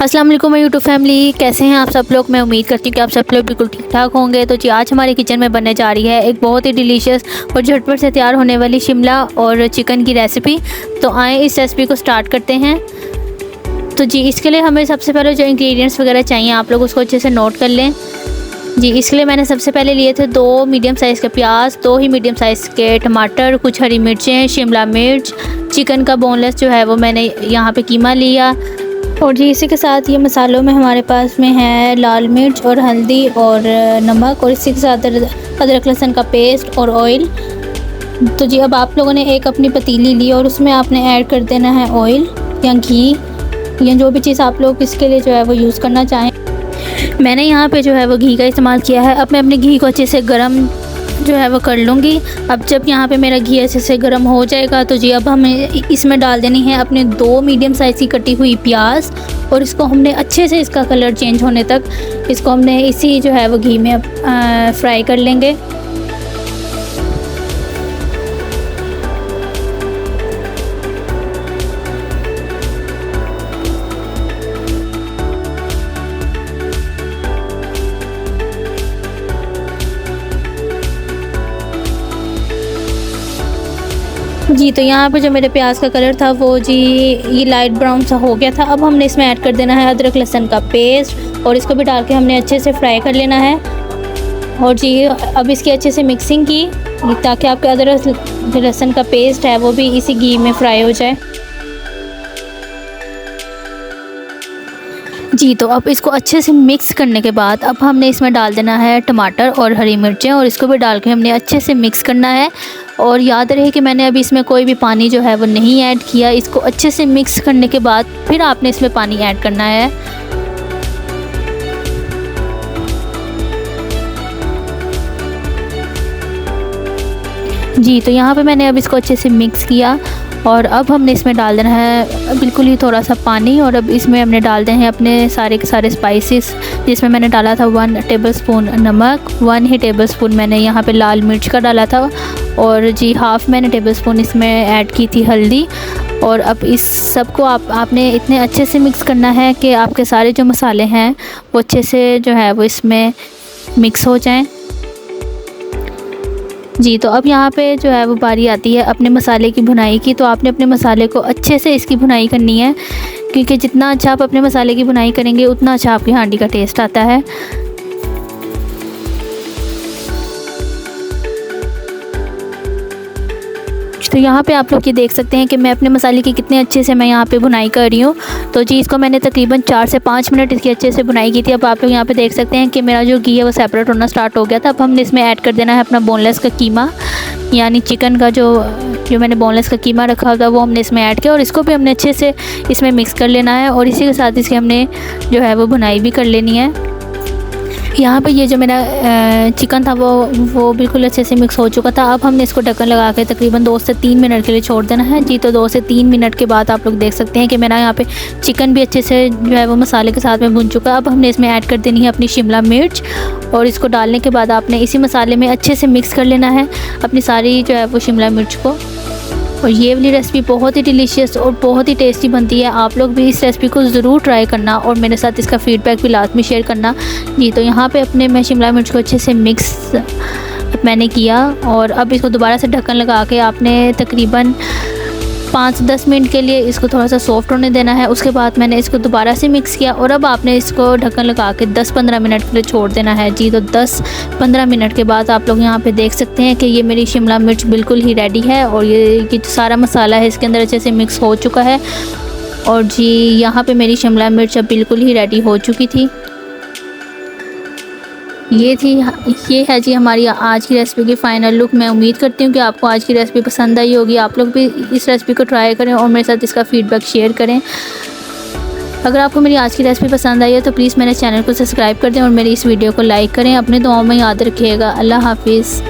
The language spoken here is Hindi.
अस्सलाम वालेकुम यूट्यूब फैमिली, कैसे हैं आप सब लोग। मैं उम्मीद करती हूँ कि आप सब लोग बिल्कुल ठीक ठाक होंगे। तो जी आज हमारे किचन में बनने जा रही है एक बहुत ही डिलीशियस और झटपट से तैयार होने वाली शिमला और चिकन की रेसिपी। तो आए इस रेसिपी को स्टार्ट करते हैं। तो जी इसके लिए हमें सबसे पहले जो इंग्रेडिएंट्स वगैरह चाहिए आप लोग उसको अच्छे से नोट कर लें। जी इसके लिए मैंने सबसे पहले लिए थे 2 मीडियम साइज़ के प्याज, 2 ही मीडियम साइज़ के टमाटर, कुछ हरी मिर्चें, शिमला मिर्च, चिकन का बोनलेस जो है वो मैंने यहाँ पे कीमा लिया। और जी इसी के साथ ये मसालों में हमारे पास में है लाल मिर्च और हल्दी और नमक, और इसी के साथ अदरक लहसुन का पेस्ट और ऑयल। तो जी अब आप लोगों ने एक अपनी पतीली ली और उसमें आपने ऐड कर देना है ऑयल या घी या जो भी चीज़ आप लोग इसके लिए जो है वो यूज़ करना चाहें। मैंने यहाँ पे जो है वो घी का इस्तेमाल किया है। अब मैं अपने घी को अच्छे से गर्म जो है वो कर लूँगी। अब जब यहाँ पे मेरा घी अच्छे से गर्म हो जाएगा तो जी अब हमें इसमें डाल देनी है अपने 2 मीडियम साइज़ की कटी हुई प्याज, और इसको हमने अच्छे से इसका कलर चेंज होने तक इसको हमने इसी जो है वो घी में फ्राई कर लेंगे। जी तो यहाँ पे जो मेरे प्याज का कलर था वो जी ये लाइट ब्राउन सा हो गया था। अब हमने इसमें ऐड कर देना है अदरक लहसुन का पेस्ट, और इसको भी डाल के हमने अच्छे से फ्राई कर लेना है। और जी अब इसकी अच्छे से मिक्सिंग की ताकि आपके अदरक लहसुन का पेस्ट है वो भी इसी घी में फ्राई हो जाए। जी तो अब इसको अच्छे से मिक्स करने के बाद अब हमने इसमें डाल देना है टमाटर और हरी मिर्चें, और इसको भी डाल के हमने अच्छे से मिक्स करना है। और याद रहे कि मैंने अभी इसमें कोई भी पानी जो है वो नहीं ऐड किया। इसको अच्छे से मिक्स करने के बाद फिर आपने इसमें पानी ऐड करना है। जी तो यहाँ पे मैंने अब इसको अच्छे से मिक्स किया, और अब हमने इसमें डाल देना है बिल्कुल ही थोड़ा सा पानी, और अब इसमें हमने डाल दें हैं अपने सारे के सारे स्पाइसेस, जिसमें मैंने डाला था 1 टेबलस्पून नमक, 1 ही टेबलस्पून मैंने यहाँ पे लाल मिर्च का डाला था, और जी हाफ़ मैंने टेबलस्पून इसमें ऐड की थी हल्दी। और अब इस सब को आपने इतने अच्छे से मिक्स करना है कि आपके सारे जो मसाले हैं वो अच्छे से जो है वो इसमें मिक्स हो जाएँ। जी तो अब यहाँ पे जो है वो बारी आती है अपने मसाले की भुनाई की। तो आपने अपने मसाले को अच्छे से इसकी भुनाई करनी है, क्योंकि जितना अच्छा आप अपने मसाले की भुनाई करेंगे उतना अच्छा आपकी हांडी का टेस्ट आता है। तो यहाँ पे आप लोग ये देख सकते हैं कि मैं अपने मसाले की कितने अच्छे से मैं यहाँ पे भुनाई कर रही हूँ। तो जी इसको मैंने तकरीबन 4 से 5 मिनट इसकी अच्छे से भुनाई की थी। अब आप लोग यहाँ पे देख सकते हैं कि मेरा जो घी है वो सेपरेट होना स्टार्ट हो गया था। अब हमने इसमें ऐड कर देना है अपना बोनलेस का कीमा, यानी चिकन का जो मैंने बोनलेस का कीमा रखा था वो हमने इसमें ऐड किया, और इसको भी हमने अच्छे से इसमें मिक्स कर लेना है। और इसी के साथ इसकी हमने जो है वो भुनाई भी कर लेनी है। यहाँ पे ये जो मेरा चिकन था वो बिल्कुल अच्छे से मिक्स हो चुका था। अब हमने इसको ढक्कन लगा के तकरीबन 2 से 3 मिनट के लिए छोड़ देना है। जी तो 2 से 3 मिनट के बाद आप लोग देख सकते हैं कि मेरा यहाँ पे चिकन भी अच्छे से जो है वो मसाले के साथ में भुन चुका है। अब हमने इसमें ऐड कर देनी है अपनी शिमला मिर्च, और इसको डालने के बाद आपने इसी मसाले में अच्छे से मिक्स कर लेना है अपनी सारी जो है वो शिमला मिर्च को। और ये वाली रेसिपी बहुत ही डिलीशियस और बहुत ही टेस्टी बनती है। आप लोग भी इस रेसिपी को ज़रूर ट्राई करना और मेरे साथ इसका फ़ीडबैक भी लाजमी शेयर करना। जी तो यहाँ पे अपने मैं शिमला मिर्च को अच्छे से मिक्स मैंने किया, और अब इसको दोबारा से ढक्कन लगा के आपने तकरीबन 5-10 मिनट के लिए इसको थोड़ा सा सॉफ्ट होने देना है। उसके बाद मैंने इसको दोबारा से मिक्स किया, और अब आपने इसको ढक्कन लगा के 10-15 मिनट के लिए छोड़ देना है। जी तो 10-15 मिनट के बाद आप लोग यहाँ पे देख सकते हैं कि ये मेरी शिमला मिर्च बिल्कुल ही रेडी है, और ये जो सारा मसाला है इसके अंदर अच्छे से मिक्स हो चुका है। और जी यहाँ पे मेरी शिमला मिर्च अब बिल्कुल ही रेडी हो चुकी थी। ये है जी हमारी आज की रेसिपी की फ़ाइनल लुक। मैं उम्मीद करती हूँ कि आपको आज की रेसिपी पसंद आई होगी। आप लोग भी इस रेसिपी को ट्राई करें और मेरे साथ इसका फ़ीडबैक शेयर करें। अगर आपको मेरी आज की रेसिपी पसंद आई है तो प्लीज़ मेरे चैनल को सब्सक्राइब कर दें और मेरी इस वीडियो को लाइक करें। अपने दुआओं में याद रखिएगा। अल्लाह हाफिज़।